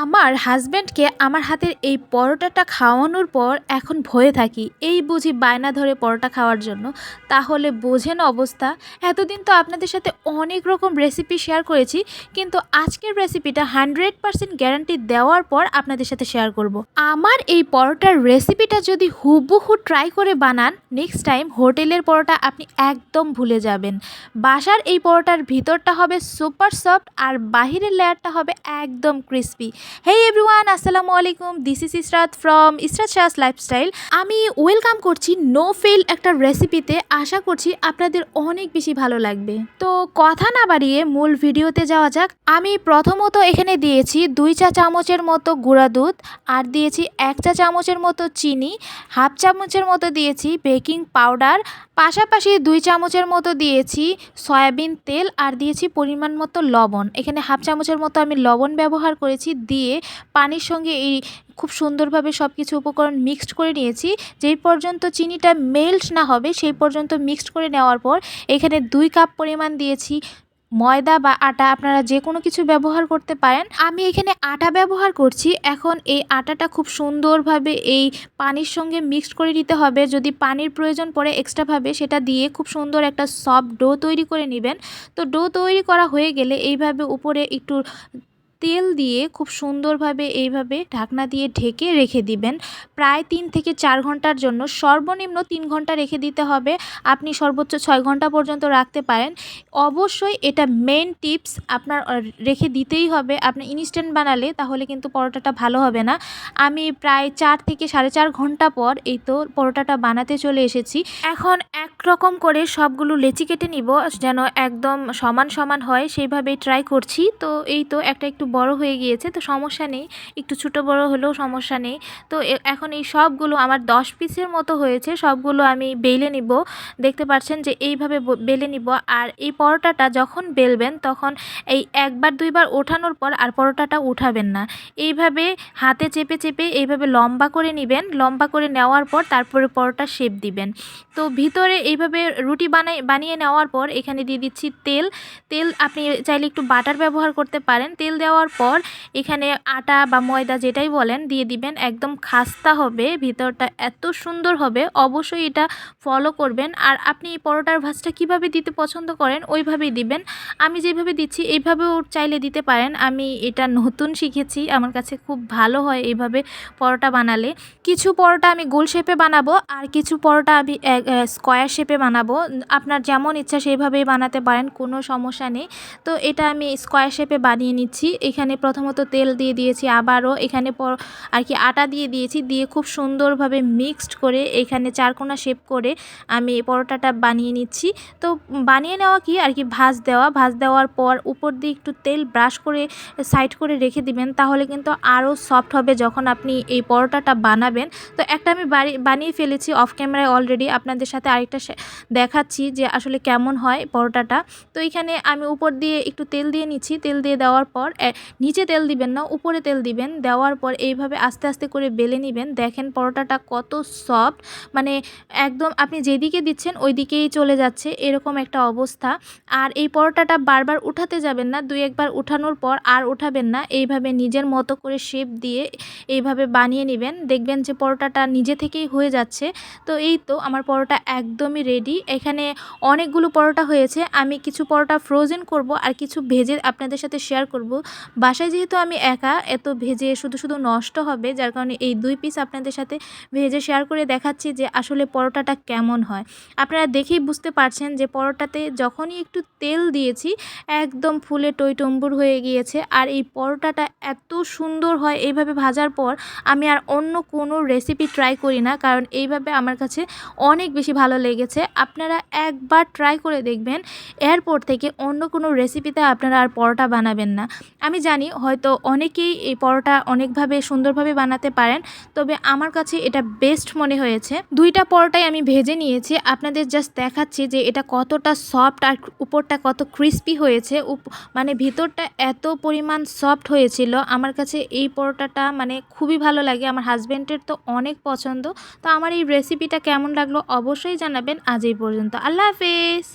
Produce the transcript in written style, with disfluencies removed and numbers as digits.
আমার হাসব্যান্ডকে আমার হাতের এই পরোটাটা খাওয়ানোর পর এখন ভয়ে থাকি, এই বুঝি বায়না ধরে পরোটা খাওয়ার জন্য। তাহলে বোঝেন অবস্থা। এতদিন তো আপনাদের সাথে অনেক রকম রেসিপি শেয়ার করেছি, কিন্তু আজকের রেসিপিটা 100% গ্যারান্টি দেওয়ার পর আপনাদের সাথে শেয়ার করব। আমার এই পরোটার রেসিপিটা যদি হুবহু ট্রাই করে বানান, নেক্সট টাইম হোটেলের পরোটা আপনি একদম ভুলে যাবেন। বাসার এই পরোটার ভিতরটা হবে সুপার সফট আর বাহিরের লেয়ারটা হবে একদম ক্রিস্পি। হেই এভরিওয়ান, আসসালামু আলাইকুম। This is Israt from Israt Shah's lifestyle. আমি ওয়েলকাম করছি নো ফেল একটা রেসিপিতে। আশা করছি আপনাদের অনেক বেশি ভালো লাগবে। তো কথা না বাড়িয়ে মূল ভিডিওতে যাওয়া যাক। আমি প্রথমত এখানে দিয়েছি 2 চা চামচের মতো গুঁড়া দুধ, আর দিয়েছি 1 চা চামচের মতো চিনি, হাফ চামচের মতো দিয়েছি বেকিং পাউডার, পাশাপাশি 2 চামচের মতো দিয়েছি সয়াবিন তেল, আর দিয়েছি পরিমাণ মতো লবণ। এখানে হাফ চামচের মতো আমি লবণ ব্যবহার করেছি। দিয়ে পানির সঙ্গে এই খুব সুন্দরভাবে সব কিছু উপকরণ মিক্সড করে নিয়েছি। যেই পর্যন্ত চিনিটা মেল্ট না হবে সেই পর্যন্ত মিক্সড করে নেওয়ার পর এখানে 2 কাপ পরিমাণ দিয়েছি ময়দা বা আটা, আপনারা যে কোনো কিছু ব্যবহার করতে পারেন। আমি এখানে আটা ব্যবহার করছি। এখন এই আটাটা খুব সুন্দরভাবে এই পানির সঙ্গে মিক্সড করে নিতে হবে। যদি পানির প্রয়োজন পড়ে এক্সট্রাভাবে সেটা দিয়ে খুব সুন্দর একটা সফট ডো তৈরি করে নেবেন। তো ডো তৈরি করা হয়ে গেলে এইভাবে উপরে একটু তেল দিয়ে খুব সুন্দরভাবে এইভাবে ঢাকনা দিয়ে ঢেকে রেখে দিবেন প্রায় 3 থেকে 4 ঘন্টার জন্য। সর্বনিম্ন 3 ঘন্টা রেখে দিতে হবে, আপনি সর্বোচ্চ 6 ঘন্টা পর্যন্ত রাখতে পারেন। অবশ্যই এটা মেন টিপস, আপনার রেখে দিতেই হবে। আপনি ইনস্ট্যান্ট বানালে তাহলে কিন্তু পরোটাটা ভালো হবে না। আমি প্রায় 4 থেকে 4.5 ঘন্টা পর এই তো পরোটাটা বানাতে চলে এসেছি। এখন একরকম করে সবগুলো লেচি কেটে নিব যেন একদম সমান সমান হয়, সেইভাবেই ট্রাই করছি। তো এই তো একটা একটু বড় হয়ে গিয়েছে, তো সমস্যা নেই, একটু ছোটো বড় হলেও সমস্যা নেই। তো এখন এই সবগুলো আমার 10 পিসের মতো হয়েছে, সবগুলো আমি বেলে নিব। দেখতে পাচ্ছেন যে এইভাবে বেলে নিব। আর এই পরোটাটা যখন বেলবেন তখন এই একবার দুইবার ওঠানোর পর আর পরোটাটা উঠাবেন না, এইভাবে হাতে চেপে চেপে এইভাবে লম্বা করে নেবেন। লম্বা করে নেওয়ার পর তারপরে পরোটা শেপ দিবেন। তো ভিতরে এইভাবে রুটি বানিয়ে নেওয়ার পর এখানে দিয়ে দিচ্ছি তেল। আপনি চাইলে একটু বাটার ব্যবহার করতে পারেন। তেল দেওয়ার পর এখানে আটা বা ময়দা যেটাই বলেন দিয়ে দিবেন। একদম খাস্তা হবে, ভিতরটা এত সুন্দর হবে, অবশ্যই এটা ফলো করবেন। আর আপনি এই পরোটার ভাঁজটা কীভাবে দিতে পছন্দ করেন ওইভাবেই দিবেন। আমি যেভাবে দিচ্ছি এইভাবেও চাইলে দিতে পারেন। আমি এটা নতুন শিখেছি, আমার কাছে খুব ভালো হয় এইভাবে পরোটা বানালে। কিছু পরোটা আমি গোল শেপে বানাবো আর কিছু পরোটা আমি স্কোয়ার শেপে বানাবো। আপনার যেমন ইচ্ছা সেইভাবেই বানাতে পারেন, কোনো সমস্যা নেই। তো এটা আমি স্কোয়ার শেপে বানিয়ে নিচ্ছি। এখানে প্রথমত তেল দিয়ে দিয়েছি, আবারও এখানে আর কি আটা দিয়ে দিয়েছি। দিয়ে খুব সুন্দরভাবে মিক্সড করে এখানে চারকোনা শেপ করে আমি পরোটাটা বানিয়ে নিচ্ছি। তো বানিয়ে নেওয়া কি আর কি ভাঁজ দেওয়ার পর উপর দিয়ে একটু তেল ব্রাশ করে সাইড করে রেখে দিবেন, তাহলে কিন্তু আরও সফট হবে যখন আপনি এই পরোটাটা বানাবেন। তো একটা আমি বানিয়ে ফেলেছি অফ ক্যামেরায় অলরেডি, আপনাদের সাথে আরেকটা দেখাচ্ছি যে আসলে কেমন হয় পরোটাটা। তো এখানে আমি উপর দিয়ে একটু তেল দিয়ে নিচ্ছি। তেল দিয়ে দেওয়ার পর নিচে তেল দিবেন না, উপরে তেল দিবেন। দেওয়ার পর এইভাবে আস্তে আস্তে করে বেলে নেবেন। দেখেন পরোটাটা কত সফট, মানে একদম আপনি যেদিকে দিচ্ছেন ওই দিকেই চলে যাচ্ছে, এরকম একটা অবস্থা। আর এই পরোটাটা বারবার উঠাতে যাবেন না, 2 একবার উঠানোর পর আর উঠাবেন না। এইভাবে নিজের মতো করে শেপ দিয়ে এইভাবে বানিয়ে নেবেন, দেখবেন যে পরোটাটা নিজে থেকেই হয়ে যাচ্ছে। তো এই তো আমার পরোটা একদমই রেডি। এখানে অনেকগুলো পরোটা হয়েছে। আমি কিছু পরোটা ফ্রোজেন করব আর কিছু ভেজে আপনাদের সাথে শেয়ার করব। বাসায় যেহেতু আমি একা, এত ভেজে শুধু শুধু নষ্ট হবে, যার কারণে এই 2 পিস আপনাদের সাথে ভেজে শেয়ার করে দেখাচ্ছি যে আসলে পরোটাটা কেমন হয়। আপনারা দেখেই বুঝতে পারছেন যে পরোটাতে যখনই একটু তেল দিয়েছি একদম ফুলে টইটম্বুর হয়ে গিয়েছে। আর এই পরোটাটা এত সুন্দর হয় এইভাবে ভাজার পর, আমি আর অন্য কোনো রেসিপি ট্রাই করি না, কারণ এইভাবে আমার কাছে অনেক বেশি ভালো লেগেছে। আপনারা একবার ট্রাই করে দেখবেন, এরপর থেকে অন্য কোনো রেসিপিতে আপনারা আর পরোটা বানাবেন না। আমি জানি হয়তো অনেকেই এই পরোটা অনেকভাবে সুন্দরভাবে বানাতে পারেন, তবে আমার কাছে এটা বেস্ট মনে হয়েছে। 2টা পরোটাই আমি ভেজে নিয়েছি, আপনাদের জাস্ট দেখাচ্ছি যে এটা কতটা সফট আর উপরটা কত ক্রিস্পি হয়েছে। মানে ভিতরটা এত পরিমাণ সফট হয়েছিল। আমার কাছে এই পরোটাটা মানে খুবই ভালো লাগে, আমার হাজব্যান্ডের তো অনেক পছন্দ। তো আমার এই রেসিপিটা কেমন লাগলো অবশ্যই জানাবেন। আজ এই পর্যন্ত, আল্লাহ হাফেজ।